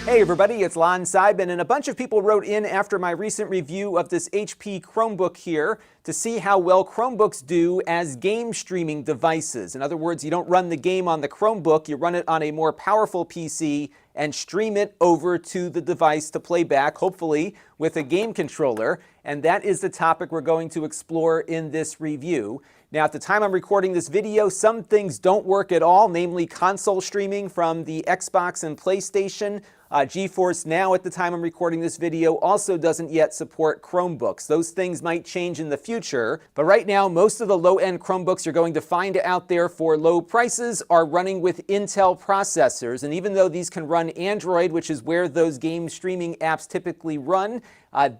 Hey everybody, it's Lon Seidman, and a bunch of people wrote in after my recent review of this HP Chromebook here to see how well Chromebooks do as game streaming devices. In other words, you don't run the game on the Chromebook, you run it on a more powerful PC and stream it over to the device to play back, hopefully with a game controller. And that is the topic we're going to explore in this review. Now, at the time I'm recording this video, some things don't work at all, namely console streaming from the Xbox and PlayStation. GeForce Now, at the time I'm recording this video, also doesn't yet support Chromebooks. Those things might change in the future, but right now, most of the low-end Chromebooks you're going to find out there for low prices are running with Intel processors. And even though these can run Android, which is where those game streaming apps typically run,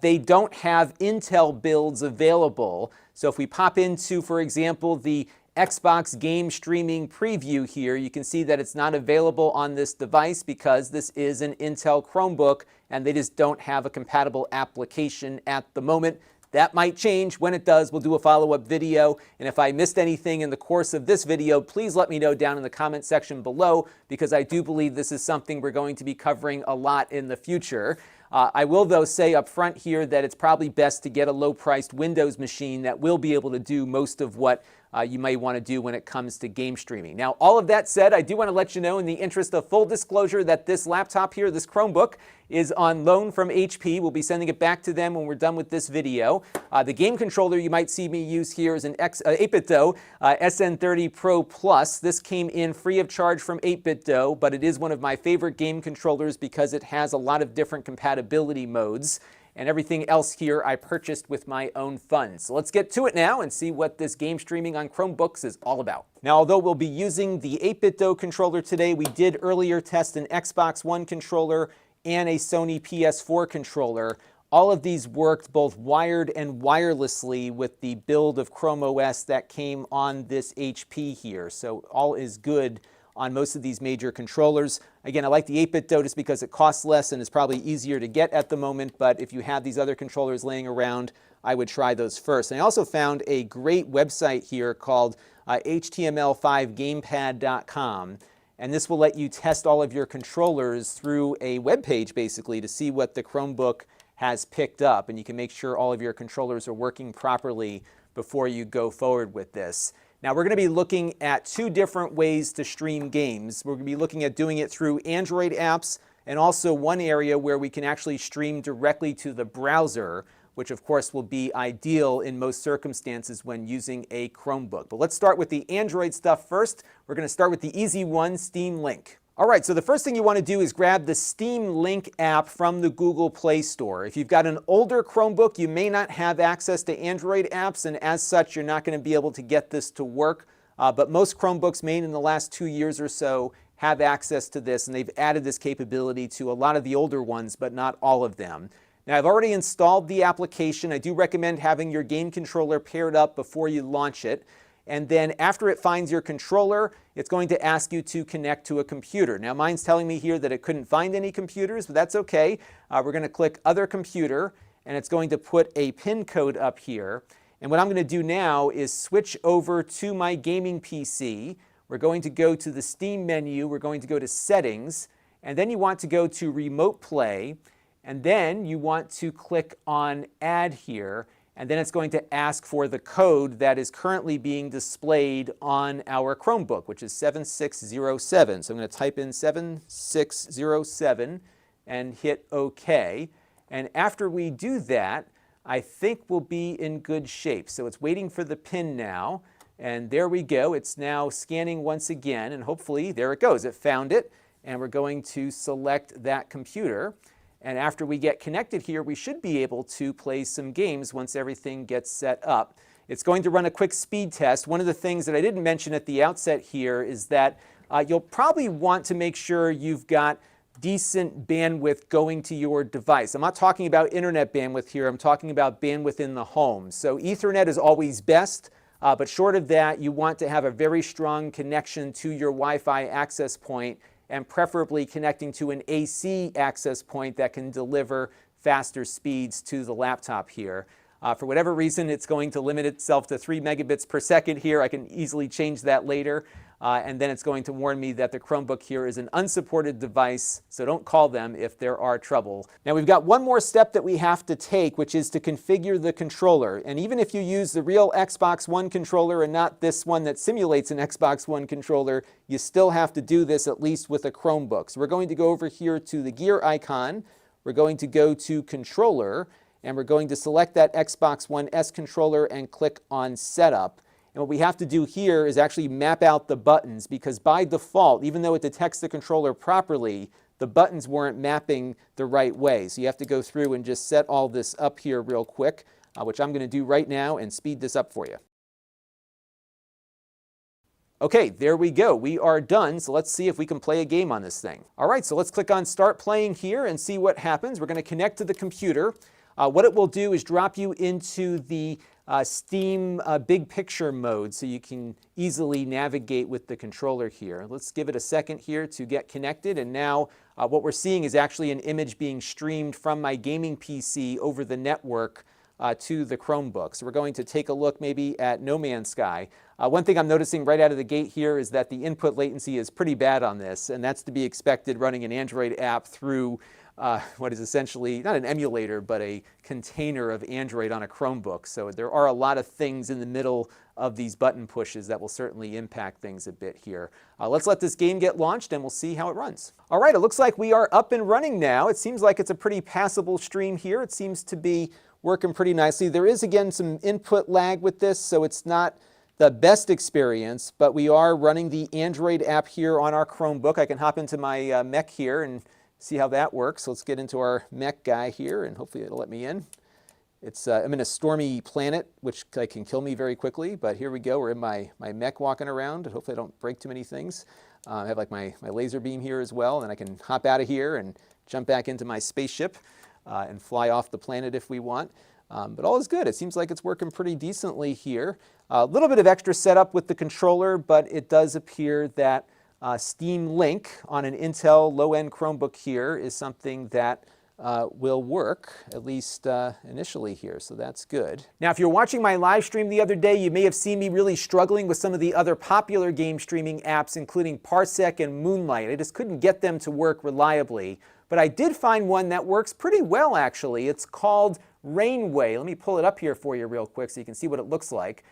they don't have Intel builds available. So if we pop into, for example, the Xbox game streaming preview here, you can see that it's not available on this device because this is an Intel Chromebook and they just don't have a compatible application at the moment. That might change. When it does, we'll do a follow-up video. And if I missed anything in the course of this video, please let me know down in the comment section below, because I do believe this is something we're going to be covering a lot in the future. I will, though, say up front here that it's probably best to get a low-priced Windows machine that will be able to do most of what you may want to do when it comes to game streaming. Now, all of that said, I do want to let you know, in the interest of full disclosure, that this laptop here, this Chromebook, is on loan from HP. We'll be sending it back to them when we're done with this video. The game controller you might see me use here is an 8BitDo SN30 Pro Plus. This came in free of charge from 8BitDo, but it is one of my favorite game controllers because it has a lot of different compatibility modes. And everything else here I purchased with my own funds. So let's get to it now and see what this game streaming on Chromebooks is all about. Now, although we'll be using the 8BitDo controller today, we did earlier test an Xbox One controller and a Sony PS4 controller. All of these worked both wired and wirelessly with the build of Chrome OS that came on this HP here. So all is good on most of these major controllers. Again, I like the 8BitDo just because it costs less and is probably easier to get at the moment, but if you have these other controllers laying around, I would try those first. And I also found a great website here called html5gamepad.com, and this will let you test all of your controllers through a web page, basically, to see what the Chromebook has picked up, and you can make sure all of your controllers are working properly before you go forward with this. Now, we're going to be looking at two different ways to stream games. We're going to be looking at doing it through Android apps, and also one area where we can actually stream directly to the browser, which of course will be ideal in most circumstances when using a Chromebook. But let's start with the Android stuff first. We're going to start with the easy one, Steam Link. All right, so the first thing you want to do is grab the Steam Link app from the Google Play Store. If you've got an older Chromebook, you may not have access to Android apps, and as such, you're not going to be able to get this to work. But most Chromebooks made in the last 2 years or so have access to this, and they've added this capability to a lot of the older ones, but not all of them. Now, I've already installed the application. I do recommend having your game controller paired up before you launch it. And then after it finds your controller, it's going to ask you to connect to a computer. Now, mine's telling me here that it couldn't find any computers, but that's okay. We're going to click Other Computer, and it's going to put a PIN code up here. And what I'm going to do now is switch over to my gaming PC. We're going to go to the Steam menu. We're going to go to Settings, and then you want to go to Remote Play, and then you want to click on Add here. And then it's going to ask for the code that is currently being displayed on our Chromebook, which is 7607. So I'm going to type in 7607 and hit OK. And after we do that, I think we'll be in good shape. So it's waiting for the PIN now. And there we go. It's now scanning once again. And hopefully, there it goes. It found it. And we're going to select that computer. And after we get connected here, we should be able to play some games once everything gets set up. It's going to run a quick speed test. One of the things that I didn't mention at the outset here is that you'll probably want to make sure you've got decent bandwidth going to your device. I'm not talking about internet bandwidth here. I'm talking about bandwidth in the home. So Ethernet is always best, but short of that, you want to have a very strong connection to your Wi-Fi access point, and preferably connecting to an AC access point that can deliver faster speeds to the laptop here. For whatever reason, it's going to limit itself to 3 megabits per second here. I can easily change that later. and then it's going to warn me that the Chromebook here is an unsupported device, so don't call them if there are trouble. Now we've got one more step that we have to take, which is to configure the controller. And even if you use the real Xbox One controller and not this one that simulates an Xbox One controller, you still have to do this at least with a Chromebook. So we're going to go over here to the gear icon, we're going to go to controller, and we're going to select that Xbox One S controller and click on Setup. And what we have to do here is actually map out the buttons, because by default, even though it detects the controller properly, the buttons weren't mapping the right way. So you have to go through and just set all this up here real quick, which I'm going to do right now and speed this up for you. Okay, there we go. We are done, so let's see if we can play a game on this thing. All right, so let's click on Start Playing here and see what happens. We're going to connect to the computer. What it will do is drop you into the Steam big picture mode so you can easily navigate with the controller here. Let's give it a second here to get connected, and now what we're seeing is actually an image being streamed from my gaming PC over the network to the Chromebook. So we're going to take a look maybe at No Man's Sky. One thing I'm noticing right out of the gate here is that the input latency is pretty bad on this, and that's to be expected running an Android app through what is essentially not an emulator, but a container of Android on a Chromebook. So there are a lot of things in the middle of these button pushes that will certainly impact things a bit here. Let's let this game get launched and we'll see how it runs. All right, it looks like we are up and running now. It seems like it's a pretty passable stream here. It seems to be working pretty nicely. There is, again, some input lag with this, so it's not the best experience, but we are running the Android app here on our Chromebook. I can hop into my mech here and see how that works. So let's get into our mech guy here, and hopefully it'll let me in. I'm in a stormy planet, which can kill me very quickly, but here we go. We're in my mech walking around. Hopefully I don't break too many things. I have like my laser beam here as well, and I can hop out of here and jump back into my spaceship and fly off the planet if we want. But all is good. It seems like it's working pretty decently here. A little bit of extra setup with the controller, but it does appear that Steam Link on an Intel low-end Chromebook here is something that will work, at least initially here, so that's good. Now, if you're watching my live stream the other day, you may have seen me really struggling with some of the other popular game streaming apps, including Parsec and Moonlight. I just couldn't get them to work reliably, but I did find one that works pretty well, actually. It's called Rainway. Let me pull it up here for you real quick so you can see what it looks like.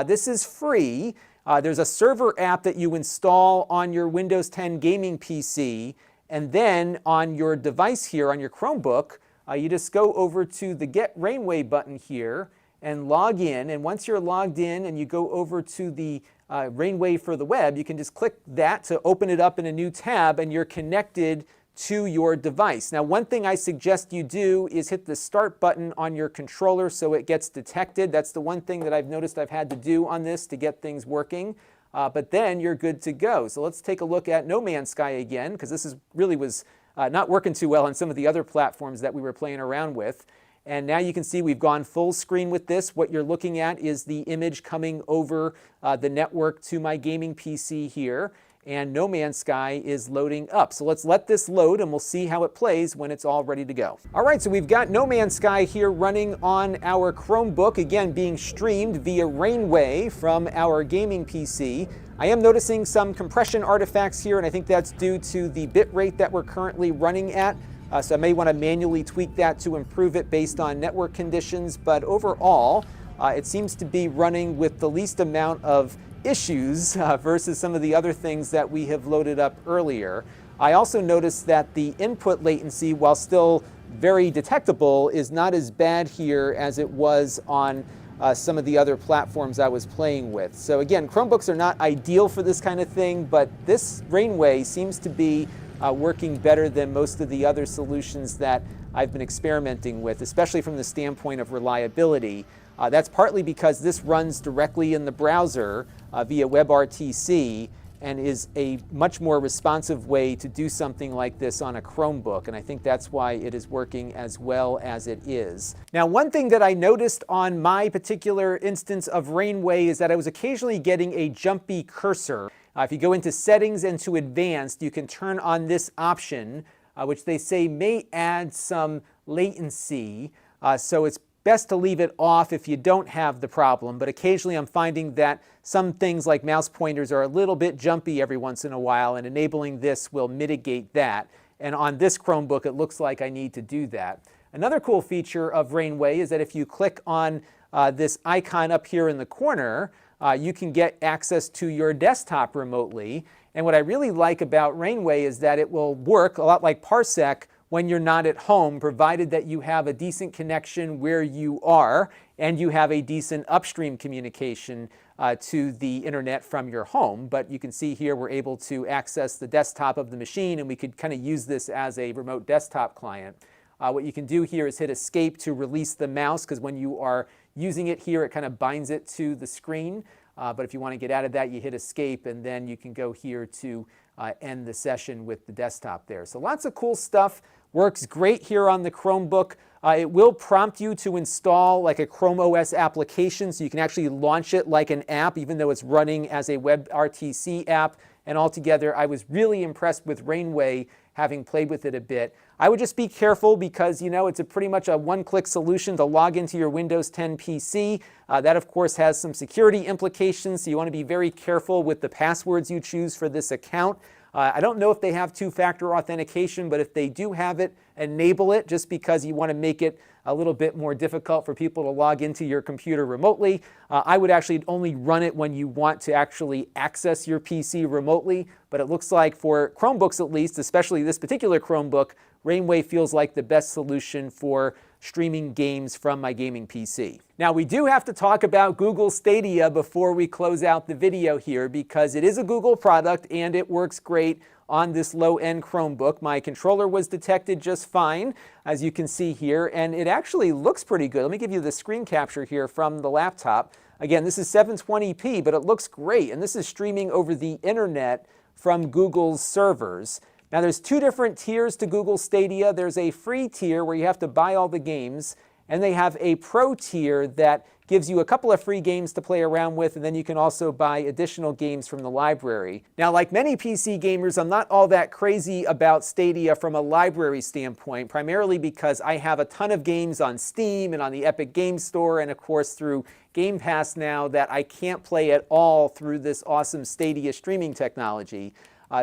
This is free. There's a server app that you install on your Windows 10 gaming PC, and then on your device here, on your Chromebook, you just go over to the Get Rainway button here and log in. And once you're logged in and you go over to the Rainway for the web, you can just click that to open it up in a new tab, and you're connected to your device. Now, one thing I suggest you do is hit the start button on your controller so it gets detected. That's the one thing that I've noticed I've had to do on this to get things working. But then you're good to go. So let's take a look at No Man's Sky again, because this really was not working too well on some of the other platforms that we were playing around with. And now you can see we've gone full screen with this. What you're looking at is the image coming over the network to my gaming PC here. And No Man's Sky is loading up. So let's let this load and we'll see how it plays when it's all ready to go. All right, so we've got No Man's Sky here running on our Chromebook, again being streamed via Rainway from our gaming PC. I am noticing some compression artifacts here, and I think that's due to the bit rate that we're currently running at. So I may want to manually tweak that to improve it based on network conditions, but overall, it seems to be running with the least amount of issues versus some of the other things that we have loaded up earlier. I also noticed that the input latency, while still very detectable, is not as bad here as it was on some of the other platforms I was playing with. So again, Chromebooks are not ideal for this kind of thing, but this Rainway seems to be working better than most of the other solutions that I've been experimenting with, especially from the standpoint of reliability. That's partly because this runs directly in the browser via WebRTC and is a much more responsive way to do something like this on a Chromebook, and I think that's why it is working as well as it is. Now, one thing that I noticed on my particular instance of Rainway is that I was occasionally getting a jumpy cursor. If you go into Settings and to Advanced, you can turn on this option, which they say may add some latency. So it's best to leave it off if you don't have the problem, but occasionally I'm finding that some things like mouse pointers are a little bit jumpy every once in a while, and enabling this will mitigate that. And on this Chromebook, it looks like I need to do that. Another cool feature of Rainway is that if you click on this icon up here in the corner, you can get access to your desktop remotely. And what I really like about Rainway is that it will work a lot like Parsec when you're not at home, provided that you have a decent connection where you are and you have a decent upstream communication to the internet from your home. But you can see here we're able to access the desktop of the machine, and we could kind of use this as a remote desktop client. What you can do here is hit escape to release the mouse, because when you are using it here, it kind of binds it to the screen. But if you want to get out of that, you hit escape, and then you can go here to end the session with the desktop there. So lots of cool stuff. Works great here on the Chromebook. It will prompt you to install like a Chrome OS application, so you can actually launch it like an app, even though it's running as a WebRTC app. And altogether, I was really impressed with Rainway, having played with it a bit. I would just be careful because, you know, it's pretty much a one-click solution to log into your Windows 10 PC. That, of course, has some security implications, so you want to be very careful with the passwords you choose for this account. I don't know if they have two-factor authentication, but if they do have it, enable it, just because you want to make it a little bit more difficult for people to log into your computer remotely. I would actually only run it when you want to actually access your PC remotely, but it looks like for Chromebooks at least, especially this particular Chromebook, Rainway feels like the best solution for streaming games from my gaming PC. Now, we do have to talk about Google Stadia before we close out the video here, because it is a Google product and it works great on this low-end Chromebook. My controller was detected just fine, as you can see here, and it actually looks pretty good. Let me give you the screen capture here from the laptop. Again, this is 720p, but it looks great, and this is streaming over the internet from Google's servers. Now, there's two different tiers to Google Stadia. There's a free tier where you have to buy all the games, and they have a pro tier that gives you a couple of free games to play around with, and then you can also buy additional games from the library. Now, like many PC gamers, I'm not all that crazy about Stadia from a library standpoint, primarily because I have a ton of games on Steam and on the Epic Games Store, and of course through Game Pass now, that I can't play at all through this awesome Stadia streaming technology.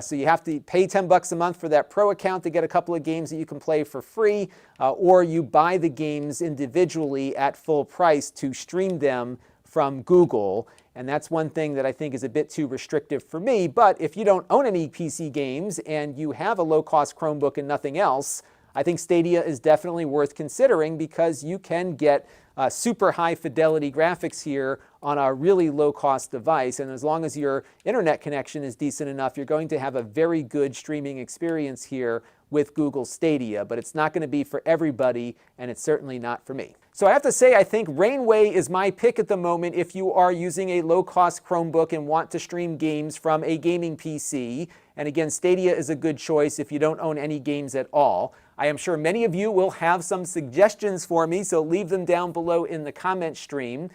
So you have to pay $10 a month for that pro account to get a couple of games that you can play for free, or you buy the games individually at full price to stream them from Google. And that's one thing that I think is a bit too restrictive for me. But if you don't own any PC games and you have a low-cost Chromebook and nothing else, I think Stadia is definitely worth considering, because you can get super high fidelity graphics here on a really low cost device. And as long as your internet connection is decent enough, you're going to have a very good streaming experience here with Google Stadia. But it's not going to be for everybody, and it's certainly not for me. So I have to say, I think Rainway is my pick at the moment if you are using a low-cost Chromebook and want to stream games from a gaming PC. And again, Stadia is a good choice if you don't own any games at all. I am sure many of you will have some suggestions for me, so leave them down below in the comment stream.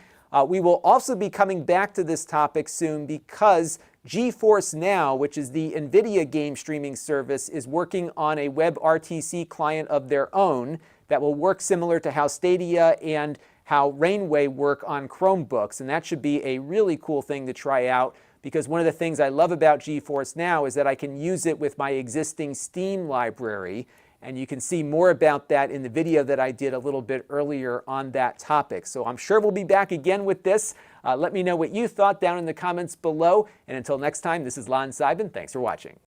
We will also be coming back to this topic soon, because GeForce Now, which is the NVIDIA game streaming service, is working on a WebRTC client of their own that will work similar to how Stadia and how Rainway work on Chromebooks. And that should be a really cool thing to try out, because one of the things I love about GeForce Now is that I can use it with my existing Steam library. And you can see more about that in the video that I did a little bit earlier on that topic. So I'm sure we'll be back again with this. Let me know what you thought down in the comments below. And until next time, this is Lon Seidman. Thanks for watching.